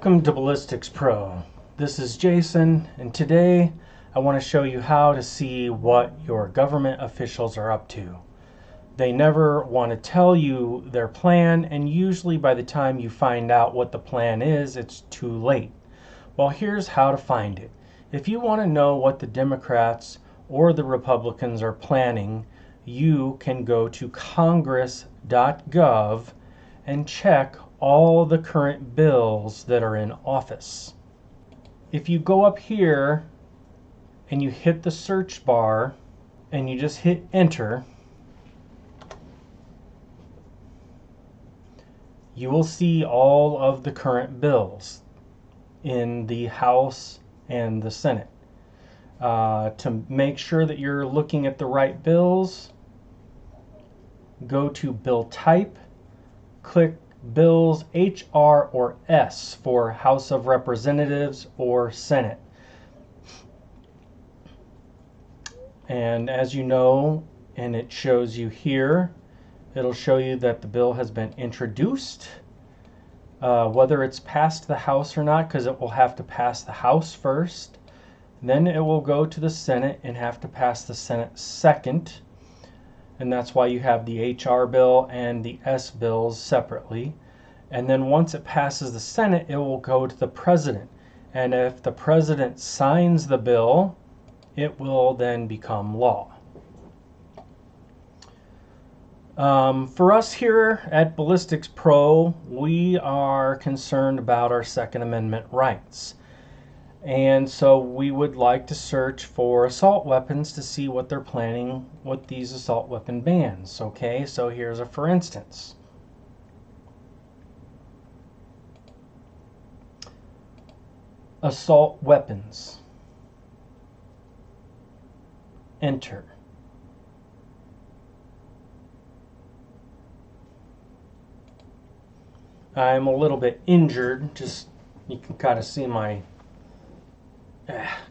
Welcome to BallistiXPro. This is Jason, and today I want to show you how to see what your government officials are up to. They never want to tell you their plan, and usually by the time you find out what the plan is, it's too late. Well, here's how to find it. If you want to know what the Democrats or the Republicans are planning, you can go to congress.gov and check all the current bills that are in office. If you go up here and you hit the search bar and you just hit enter, you will see all of the current bills in the House and the Senate. To make sure that you're looking at the right bills, go to Bill Type, click Bills HR or S for House of Representatives or Senate. And as you know, and it shows you here, it'll show you that the bill has been introduced, whether it's passed the House or not, because it will have to pass the House first. Then it will go to the Senate and have to pass the Senate second. And that's why you have the HR bill and the S bills separately. And then once it passes the Senate, it will go to the President. And if the President signs the bill, it will then become law. For us here at BallistiXPro, we are concerned about our Second Amendment rights. And so we would like to search for assault weapons to see what they're planning with these assault weapon bans. Okay, so here's a for instance. Assault weapons. Enter. I'm a little bit injured, just you can kind of see my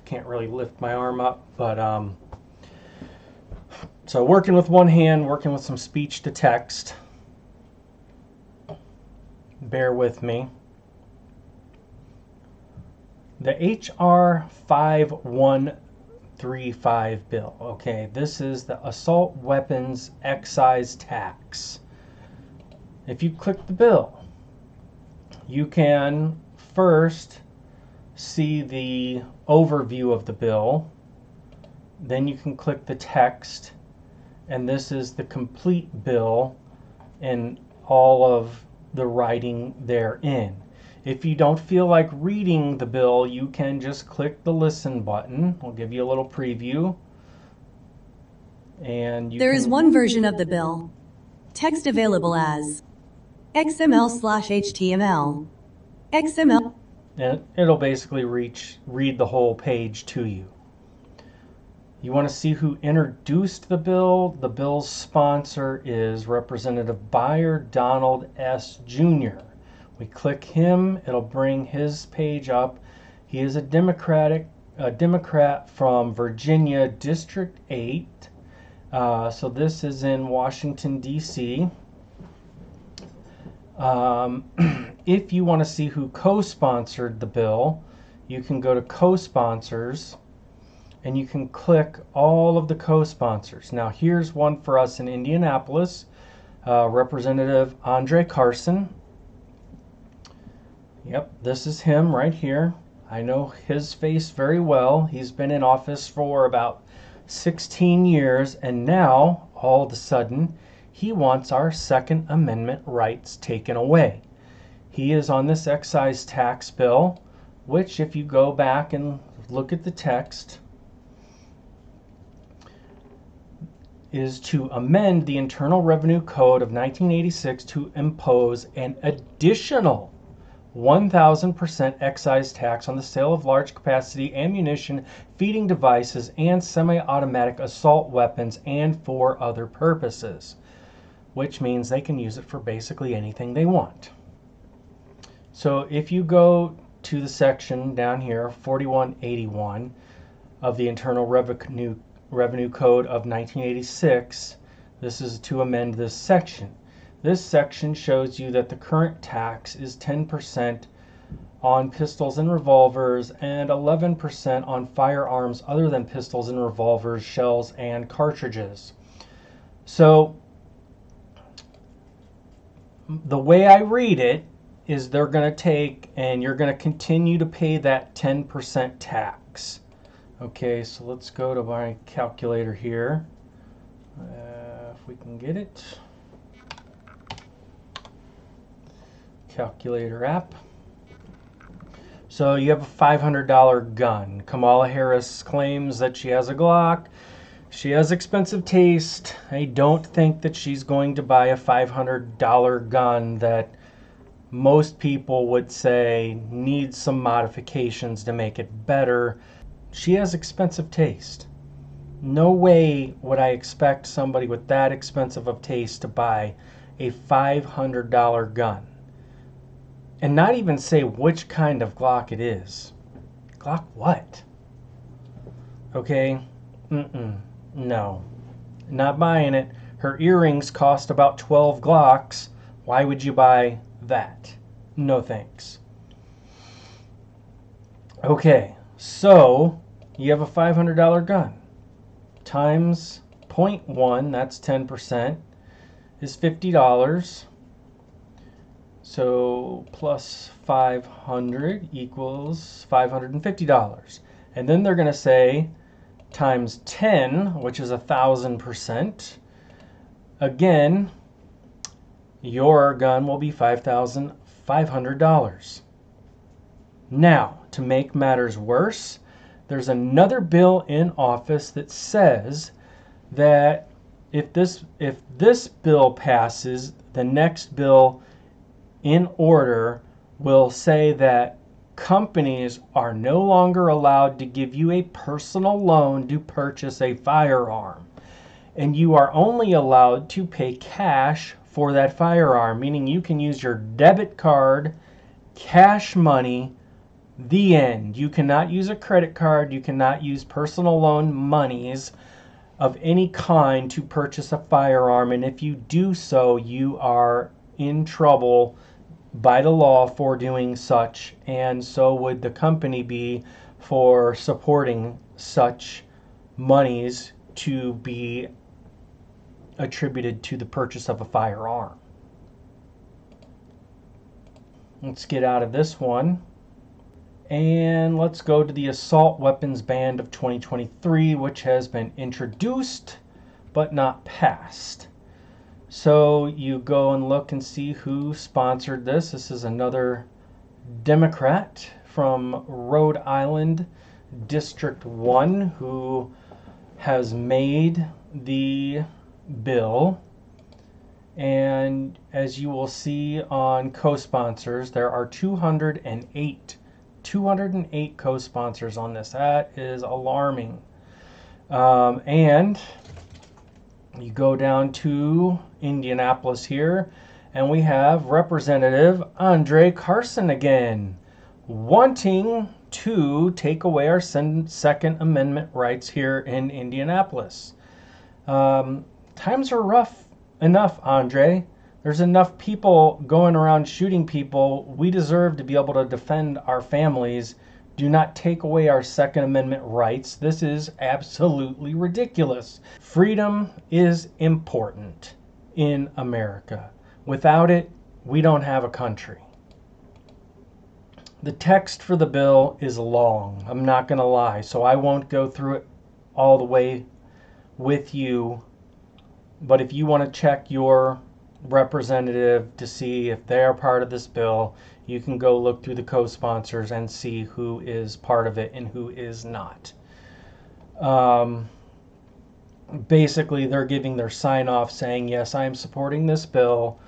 can't really lift my arm up, but so working with one hand, working with some speech to text. Bear with me. The HR 5135 bill. Okay, this is the assault weapons excise tax. If you click the bill, you can first see the overview of the bill, then you can click the text, and this is the complete bill and all of the writing therein. If you don't feel like reading the bill, you can just click the listen button. I'll give you a little preview. And there is one version of the bill. Text available as XML/HTML. XML. And it'll basically read the whole page to you. You want to see who introduced the bill? The bill's sponsor is Representative Buyer Donald S. Jr. We click him, it'll bring his page up. He is a Democrat from Virginia, District 8. So this is in Washington, D.C. If you want to see who co-sponsored the bill, you can go to co-sponsors and you can click all of the co-sponsors. Now here's one for us in Indianapolis, Representative André Carson. Yep, this is him right here. I know his face very well. He's been in office for about 16 years, and now all of a sudden he wants our Second Amendment rights taken away. He is on this excise tax bill, which if you go back and look at the text, is to amend the Internal Revenue Code of 1986 to impose an additional 1,000% excise tax on the sale of large capacity ammunition, feeding devices, and semi-automatic assault weapons, and for other purposes, which means they can use it for basically anything they want. So if you go to the section down here, 4181 of the Internal Revenue Code of 1986, this is to amend this section. This section shows you that the current tax is 10% on pistols and revolvers, and 11% on firearms other than pistols and revolvers, shells, and cartridges. So the way I read it is they're going to take, and you're going to continue to pay that 10% tax. Okay, so let's go to my calculator here. If we can get it. Calculator app. So you have a $500 gun. Kamala Harris claims that she has a Glock. She has expensive taste. I don't think that she's going to buy a $500 gun that most people would say needs some modifications to make it better. She has expensive taste. No way would I expect somebody with that expensive of taste to buy a $500 gun. And not even say which kind of Glock it is. Glock what? Okay? No. Not buying it. Her earrings cost about 12 Glocks. Why would you buy that? No thanks. Okay, so you have a $500 gun. Times 0.1, that's 10%, is $50. So plus 500 equals $550. And then they're going to say times 10, which is 1,000%. Again, your gun will be $5,500. Now, to make matters worse, there's another bill in office that says that if this bill passes, the next bill in order will say that companies are no longer allowed to give you a personal loan to purchase a firearm. And you are only allowed to pay cash for that firearm, meaning you can use your debit card, cash money, the end. You cannot use a credit card. You cannot use personal loan monies of any kind to purchase a firearm. And if you do so, you are in trouble by the law for doing such, and so would the company be for supporting such monies to be attributed to the purchase of a firearm. Let's get out of this one. And let's go to the assault weapons ban of 2023, which has been introduced but not passed. So you go and look and see who sponsored this. This is another Democrat from Rhode Island, District 1, who has made the bill. And as you will see on co-sponsors, there are 208 co-sponsors on this. That is alarming. And you go down to Indianapolis here, and we have Representative André Carson again, wanting to take away our Second Amendment rights here in Indianapolis. Times are rough enough, André. There's enough people going around shooting people. We deserve to be able to defend our families. Do not take away our Second Amendment rights. This is absolutely ridiculous. Freedom is important in America. Without it, we don't have a country. The text for the bill is long. I'm not going to lie, so I won't go through it all the way with you. But if you want to check your representative to see if they are part of this bill, you can go look through the co-sponsors and see who is part of it and who is not. Basically, they're giving their sign-off saying, yes, I am supporting this bill,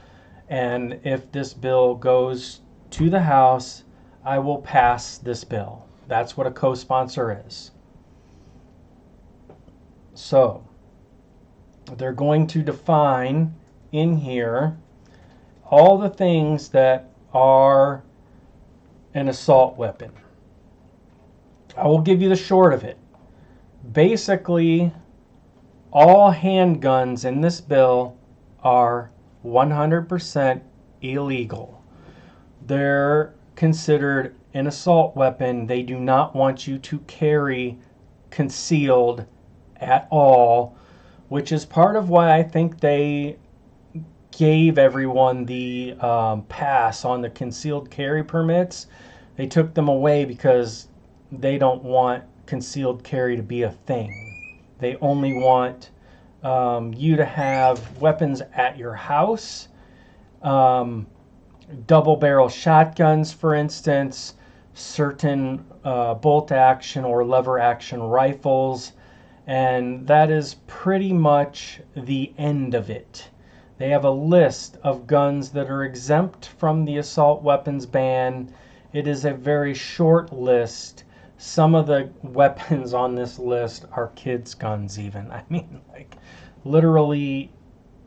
and if this bill goes to the House, I will pass this bill. That's what a co-sponsor is. So, they're going to define in here all the things that are an assault weapon. I will give you the short of it. Basically, all handguns in this bill are 100% illegal. There considered an assault weapon. They do not want you to carry concealed at all, which is part of why I think they gave everyone the pass on the concealed carry permits. They took them away because they don't want concealed carry to be a thing. They only want you to have weapons at your house, double barrel shotguns, for instance, certain bolt action or lever action rifles, and that is pretty much the end of it. They have a list of guns that are exempt from the assault weapons ban. It is a very short list. Some of the weapons on this list are kids' guns even. I mean, like, literally,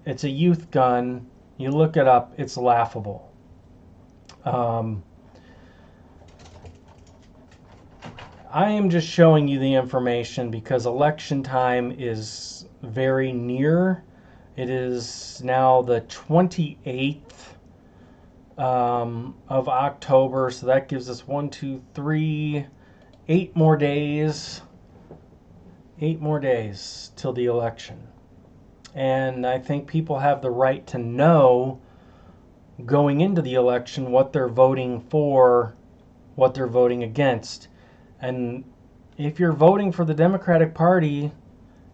it's a youth gun. You look it up, it's laughable. I am just showing you the information because election time is very near. It is now the 28th of October, so that gives us 8 more days. 8 more days till the election. And I think people have the right to know going into the election what they're voting for, what they're voting against. And if you're voting for the Democratic Party,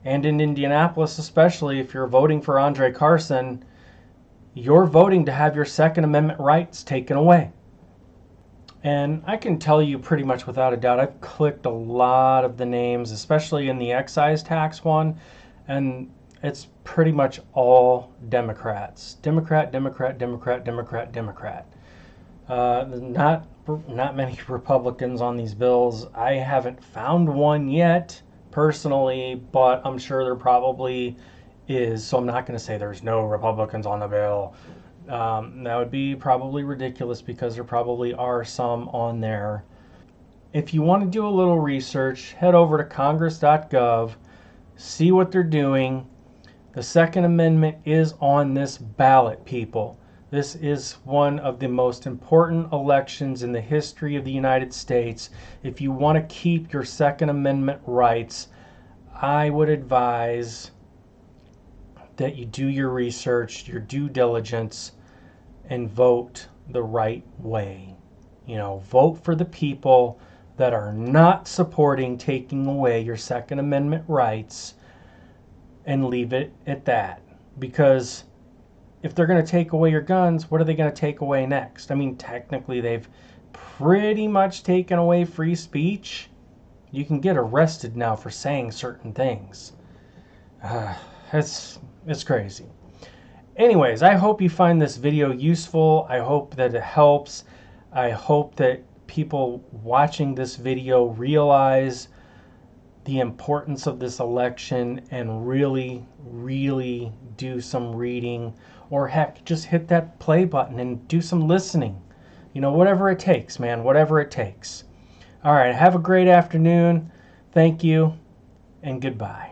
and in Indianapolis especially, if you're voting for André Carson, you're voting to have your Second Amendment rights taken away. And I can tell you pretty much without a doubt, I've clicked a lot of the names, especially in the excise tax one, and it's pretty much all Democrats. Democrat, Democrat, Democrat, Democrat, Democrat. Not many Republicans on these bills. I haven't found one yet, personally, but I'm sure there probably is. So I'm not going to say there's no Republicans on the bill. That would be probably ridiculous because there probably are some on there. If you want to do a little research, head over to congress.gov, see what they're doing. The Second Amendment is on this ballot, people. This is one of the most important elections in the history of the United States. If you want to keep your Second Amendment rights, I would advise that you do your research, your due diligence, and vote the right way. You know, vote for the people that are not supporting taking away your Second Amendment rights, and leave it at that. Because if they're going to take away your guns, what are they going to take away next? I mean, technically, they've pretty much taken away free speech. You can get arrested now for saying certain things. It's crazy. Anyways, I hope you find this video useful. I hope that it helps. I hope that people watching this video realize the importance of this election and really, really do some reading, or heck, just hit that play button and do some listening. You know, whatever it takes, man, whatever it takes. All right, have a great afternoon. Thank you, and goodbye.